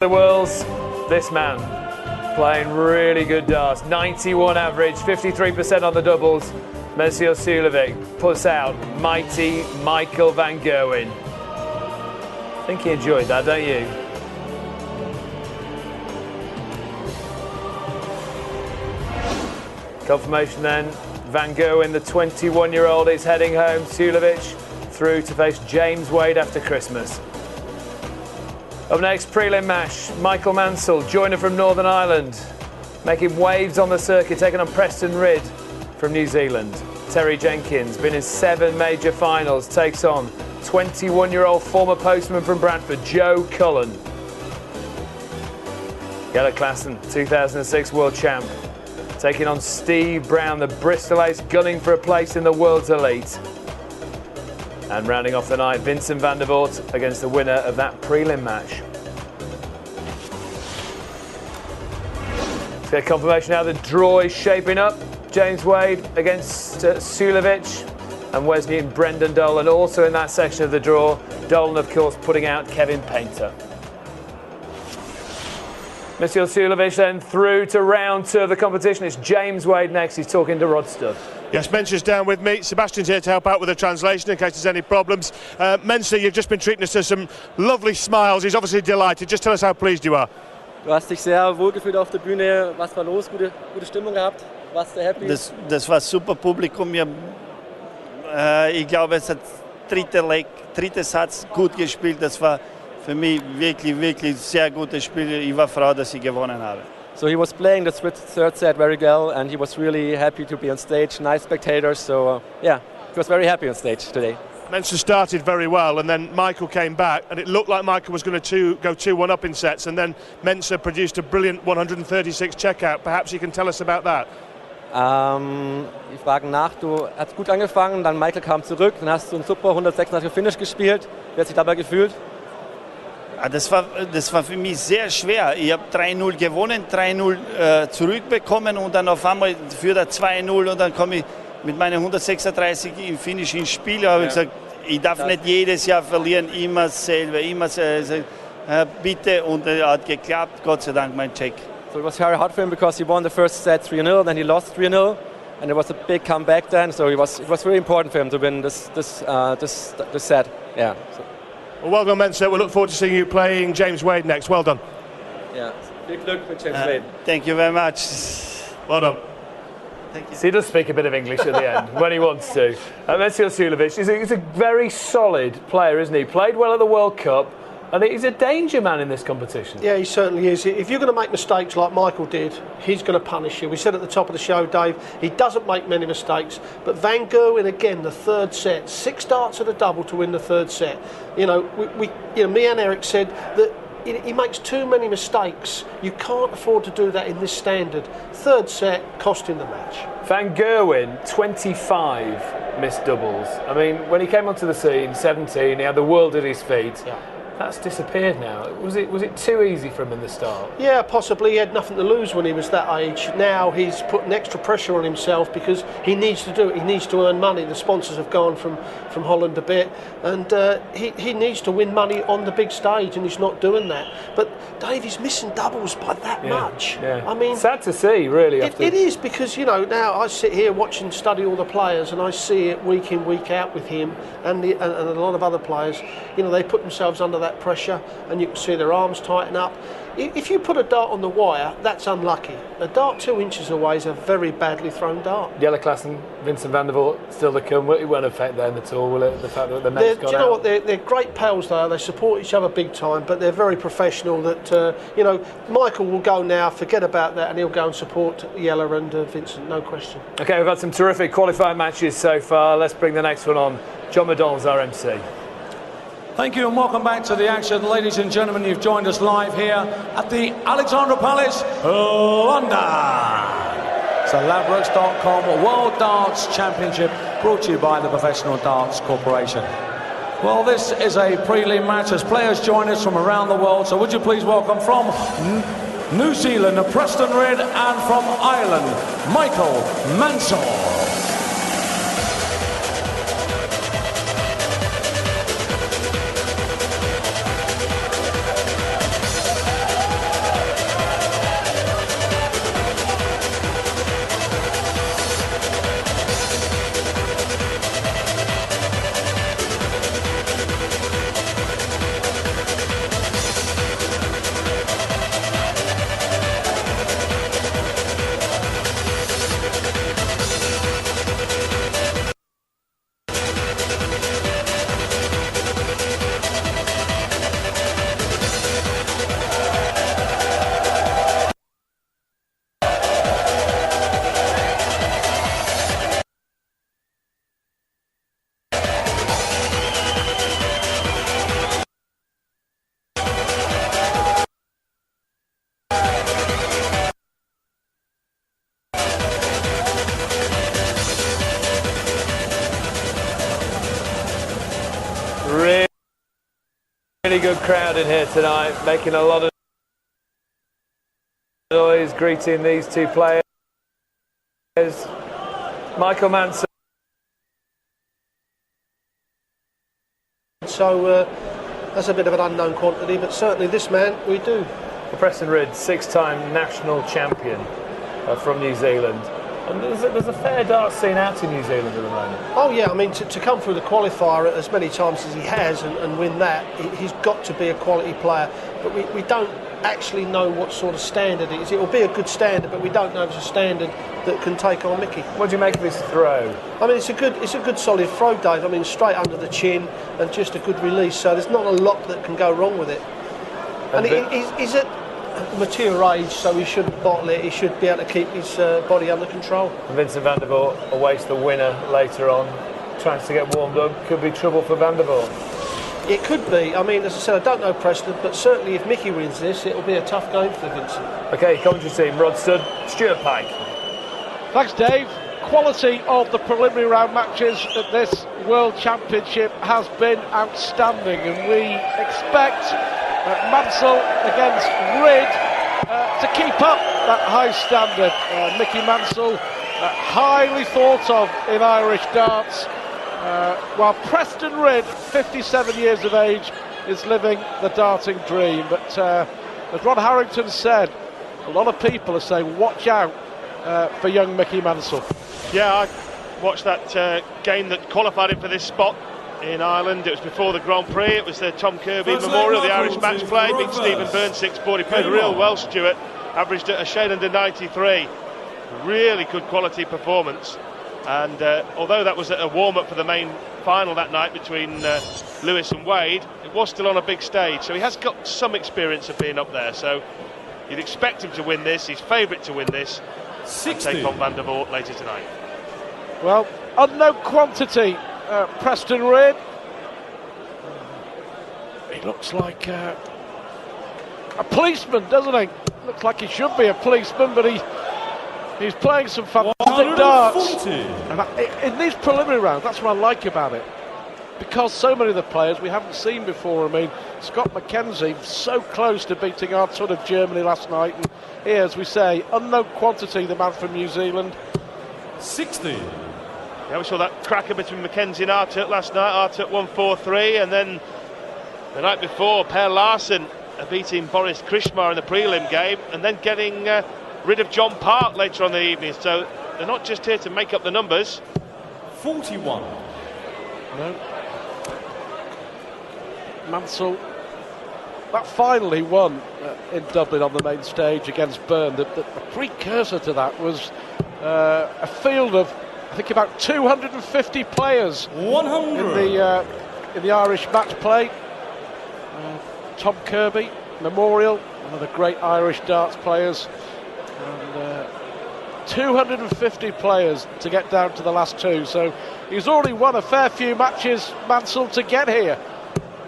The world's this man playing really good darts. 91 average, 53% on the doubles. Mansell puts out mighty Michael van Gerwen. I think he enjoyed that, don't you? Confirmation then. Van Gerwen, the 21-year-old, is heading home. Sulevic through to face James Wade after Christmas. Up next, prelim match. Michael Mansell, joiner from Northern Ireland, making waves on the circuit, taking on Preston Ridd from New Zealand. Terry Jenkins, been in 7 major finals, takes on 21-year-old former postman from Bradford, Joe Cullen. Gellert Klassen, 2006 world champ, taking on Steve Brown, the Bristol ace, gunning for a place in the world's elite. And rounding off the night, Vincent van der Voort against the winner of that prelim match. Let's get confirmation now the draw is shaping up. James Wade against Sulevic and Wes Newton, Brendan Dolan. Also in that section of the draw, Dolan, of course, putting out Kevin Painter. Mansell Sulevic then through to round 2 of the competition. It's James Wade next. He's talking to Rod Studd. Yes, Mensa's down with me. Sebastian's here to help out with the translation in case there's any problems. Mansell, you've just been treating us to some lovely smiles. He's obviously delighted. Just tell us how pleased you are. Du hast dich sehr wohl gefühlt auf der Bühne. Was war los? Gute Stimmung gehabt? Warst du happy? Das war super Publikum. Ich glaube, es hat dritter Satz gut gespielt. Das war für mich wirklich sehr gutes Spiel. Ich war froh, dass ich gewonnen habe. So he was playing the third set very well, and he was really happy to be on stage. Nice spectators. So yeah, he was very happy on stage today. Mansell started very well, and then Michael came back, and it looked like Michael was going to go 2-1 up in sets, and then Mansell produced a brilliant 136 checkout. Perhaps you can tell us about that. Die Fragen nach, du hast gut angefangen, dann Michael kam zurück, dann hast du einen super 136er Finish gespielt. Wie hast du dich dabei gefühlt? Das war für mich sehr schwer. Ich habe 3-0 gewonnen, 3-0 zurückbekommen und dann auf einmal für das 2-0 und dann komme ich mit meinen 136 im Finish ins Spiel. Da habe ich gesagt, ich darf nicht jedes Jahr verlieren, immer selber, bitte, und hat geklappt, Gott sei Dank mein Check. So it was very hard for him because he won the first set 3-0, then he lost 3-0, and it was a big comeback then. So it was very important for him to win this set. Yeah. So. Well done, Mansell. We'll look forward to seeing you playing James Wade next. Well done. Yeah. Big look for James Wade. Thank you very much. Well done. So he does speak a bit of English at the end when he wants to. Mansell Sulevic is a very solid player, isn't he? Played well at the World Cup, and he's a danger man in this competition. Yeah, he certainly is. If you're going to make mistakes like Michael did, he's going to punish you. We said at the top of the show, Dave, he doesn't make many mistakes. But Van Gerwen, again, the third set, 6 darts at a double to win the third set. You know, me and Eric said that he makes too many mistakes. You can't afford to do that in this standard. Third set, costing the match. Van Gerwen, 25 missed doubles. I mean, when he came onto the scene, 17, he had the world at his feet. Yeah. That's disappeared now. Was it too easy for him in the start? Yeah, possibly. He had nothing to lose when he was that age. Now he's putting extra pressure on himself because he needs to do it. He needs to earn money. The sponsors have gone from Holland a bit, and he needs to win money on the big stage, and he's not doing that. But Dave, he's missing doubles by that much. Yeah. I mean, sad to see, really. It is, because now I sit here watching, study all the players, and I see it week in, week out with him and a lot of other players. They put themselves under that pressure, and you can see their arms tighten up. If you put a dart on the wire, that's unlucky. A dart 2 inches away is a very badly thrown dart. Gellert Klassen, Vincent van der Voort still to come. It won't affect them at all, will it? The fact that the match got out. Do you know what? They're great pals, though. They support each other big time, but they're very professional. That Michael will go now, forget about that, and he'll go and support Yella and Vincent, no question. Okay, we've had some terrific qualifying matches so far. Let's bring the next one on. John McDonald's our MC. Thank you and welcome back to the action. Ladies and gentlemen, you've joined us live here at the Alexandra Palace, London. It's the Ladbrokes.com World Darts Championship, brought to you by the Professional Darts Corporation. Well, this is a prelim match as players join us from around the world. So would you please welcome from New Zealand, Preston Ridd, and from Ireland, Michael Mansell. Really good crowd in here tonight, making a lot of noise, greeting these two players. Michael Mansell. So that's a bit of an unknown quantity, but certainly this man we do. Well, Preston Ridd, 6-time national champion from New Zealand. And there's a fair dart scene out in New Zealand at the moment. Oh yeah, I mean to come through the qualifier as many times as he has and win that, he's got to be a quality player. But we don't actually know what sort of standard it is. It will be a good standard, but we don't know if it's a standard that can take on Mickey. What do you make of his throw? I mean, it's a good solid throw, Dave. I mean, straight under the chin and just a good release. So there's not a lot that can go wrong with it. And he's at mature age, so he shouldn't bottle it. He should be able to keep his body under control. And Vincent van der Voort awaits the winner later on, tries to get warmed up. Could be trouble for van der Voort. It could be. I mean, as I said, I don't know Preston, but certainly if Mickey wins this, it'll be a tough game for Vincent. OK, commentary team, Rod Studd, Stuart Pike. Thanks, Dave. Quality of the preliminary round matches at this World Championship has been outstanding, and we expect Mansell against Ridd to keep up that high standard. Mickey Mansell, highly thought of in Irish darts, while Preston Ridd, 57 years of age, is living the darting dream. But as Ron Harrington said, a lot of people are saying watch out for young Mickey Mansell. Yeah, I watched that game that qualified him for this spot in Ireland. It was before the Grand Prix. It was the Tom Kirby Memorial, the Irish match play. Beat Stephen Byrne 6-4. He played real well, Stuart. Averaged a shade under 93. Really good quality performance. And although that was a warm-up for the main final that night between Lewis and Wade, it was still on a big stage. So he has got some experience of being up there. So you'd expect him to win this. He's favourite to win this. And take on van der Voort later tonight. Well, unknown quantity, Preston Ridd. He looks like a policeman, doesn't he? Looks like he should be a policeman, but he's playing some fantastic darts. And in these preliminary rounds, that's what I like about it. Because so many of the players we haven't seen before. I mean, Scott McKenzie, so close to beating Artur of Germany last night. And here, as we say, unknown quantity, the man from New Zealand. 60. Yeah, we saw that cracker between McKenzie and Artur last night. Artur won 4-3, and then the night before, Per Larsen beating Boris Krishmar in the prelim game, and then getting rid of John Park later on in the evening. So they're not just here to make up the numbers. 41. No. Mansell, that final he won in Dublin on the main stage against Byrne. The precursor to that was a field of, I think, about 250 players 100. in the Irish match play. Tom Kirby Memorial, one of the great Irish darts players, and 250 players to get down to the last two. So he's already won a fair few matches, Mansell, to get here.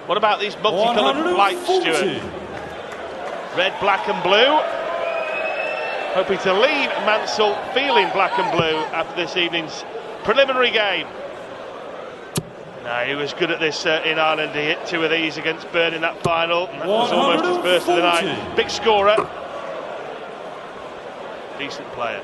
What about these multicoloured lights, Stuart? Red, black and blue. Hoping to leave Mansell feeling black and blue after this evening's preliminary game. No, he was good at this in Ireland. He hit two of these against Byrne in that final, and that was almost his first of the night. Big scorer. Decent player.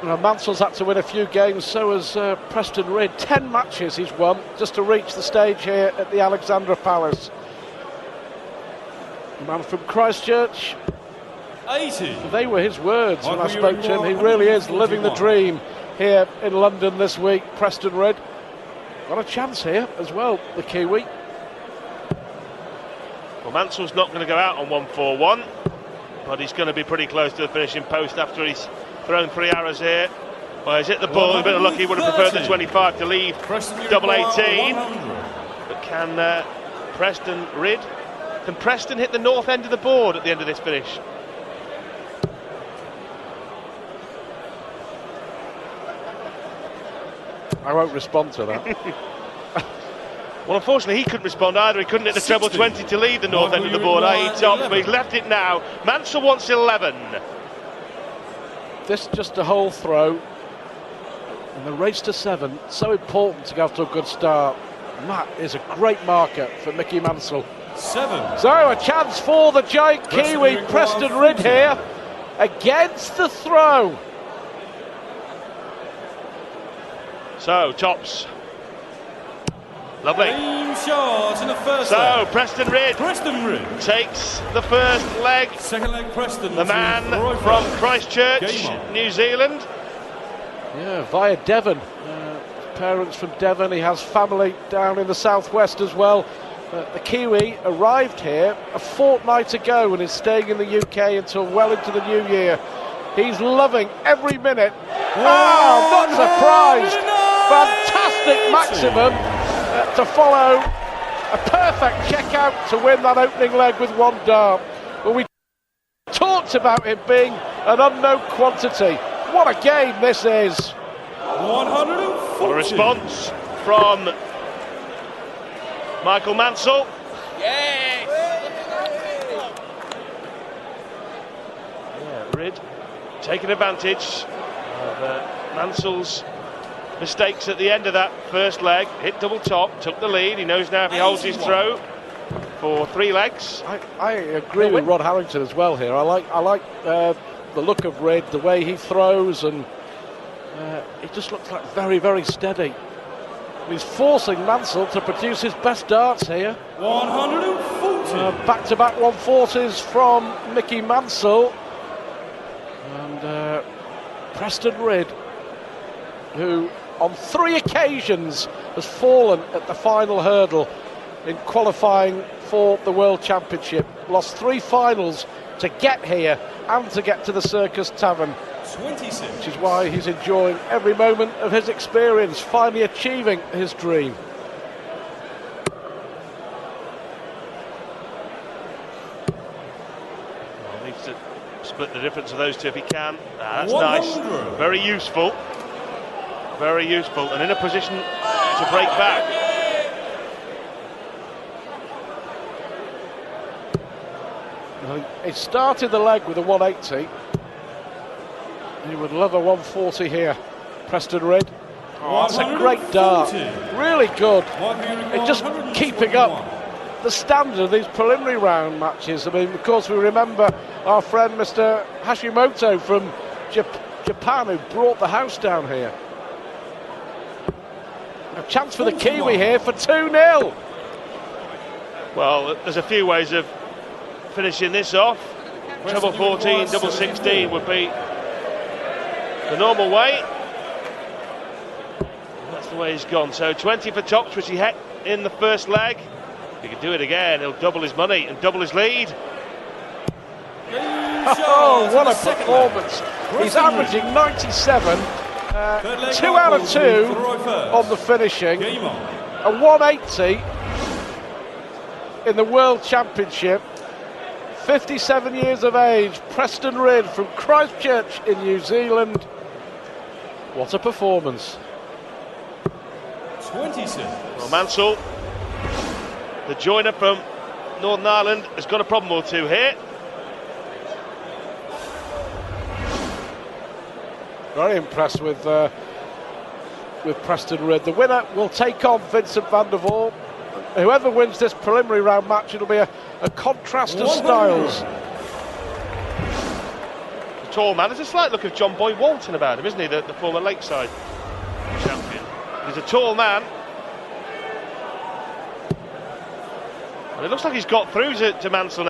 Well, Mansell's had to win a few games, so has Preston Ridd. 10 matches he's won just to reach the stage here at the Alexandra Palace. The man from Christchurch. 80. They were his words when I spoke to him. He really is living the dream here in London this week, Preston Ridd. Got a chance here as well, the Kiwi. Well, Mansell's not going to go out on 1-4-1, but he's going to be pretty close to the finishing post after he's thrown 3 arrows here. Well, he's hit the ball, a bit of luck. He would have preferred the 25 to leave double 18. But can Preston Ridd? Can Preston hit the north end of the board at the end of this finish? I won't respond to that. Well, unfortunately, he couldn't respond either. He couldn't hit the treble 20 to lead the north end of the board, i.e. top, but he's left it now. Mansell wants 11. This just a whole throw. And the race to 7, so important to go off to a good start. And that is a great marker for Mickey Mansell. 7. So a chance for the giant Kiwi, Preston Ridd here, against the throw. So, tops. Lovely. Shot in the first So, leg. Preston Ridd takes the first leg. Second leg, Preston. The man from Christchurch, New Zealand. Yeah, via Devon. Parents from Devon. He has family down in the southwest as well. The Kiwi arrived here a fortnight ago and is staying in the UK until well into the new year. He's loving every minute. Oh, not surprised. Fantastic maximum to follow a perfect check-out to win that opening leg with one dart. Well, we talked about him being an unknown quantity. What a game this is. 140. What a response from Michael Mansell. Yeah, Ridd taking advantage of Mansell's mistakes at the end of that first leg. Hit double top, took the lead. He knows now if he holds his throw for 3 legs. I agree with Rod Harrington as well here. I like the look of Ridd, the way he throws, and he just looks like very, very steady. He's forcing Mansell to produce his best darts here. 140. Back-to-back 140s from Mickey Mansell. And Preston Ridd, who on 3 occasions has fallen at the final hurdle in qualifying for the World Championship. Lost 3 finals to get here and to get to the Circus Tavern. 26. Which is why he's enjoying every moment of his experience, finally achieving his dream. Well, needs to split the difference of those two if he can. That's 100. nice. Very useful. Very useful. And in a position to break back. He started the leg with a 180. He would love a 140 here, Preston Ridd. Oh, that's a great dart. Really good. It's just keeping up the standard of these preliminary round matches. I mean, of course, we remember our friend Mr. Hashimoto from Japan, who brought the house down here. A chance for the Kiwi here for 2-0. Well, there's a few ways of finishing this off. Treble 14, double 16 would be the normal way. That's the way he's gone. So 20 for tops, which he had in the first leg. If he can do it again, he'll double his money and double his lead. Oh, what a performance. He's averaging 97. 2 out of 2 on the finishing. A 180 in the World Championship. 57 years of age, Preston Ridd from Christchurch in New Zealand. What a performance. 26. Well, Mansell, the joiner from Northern Ireland, has got a problem or two here. Very impressed with Preston Ridd. The winner will take on Vincent van der Voort. Whoever wins this preliminary round match, it'll be a contrast of styles. The tall man. There's a slight look of John Boy Walton about him, isn't he? The former Lakeside champion. He's a tall man. And it looks like he's got through to Mansell now.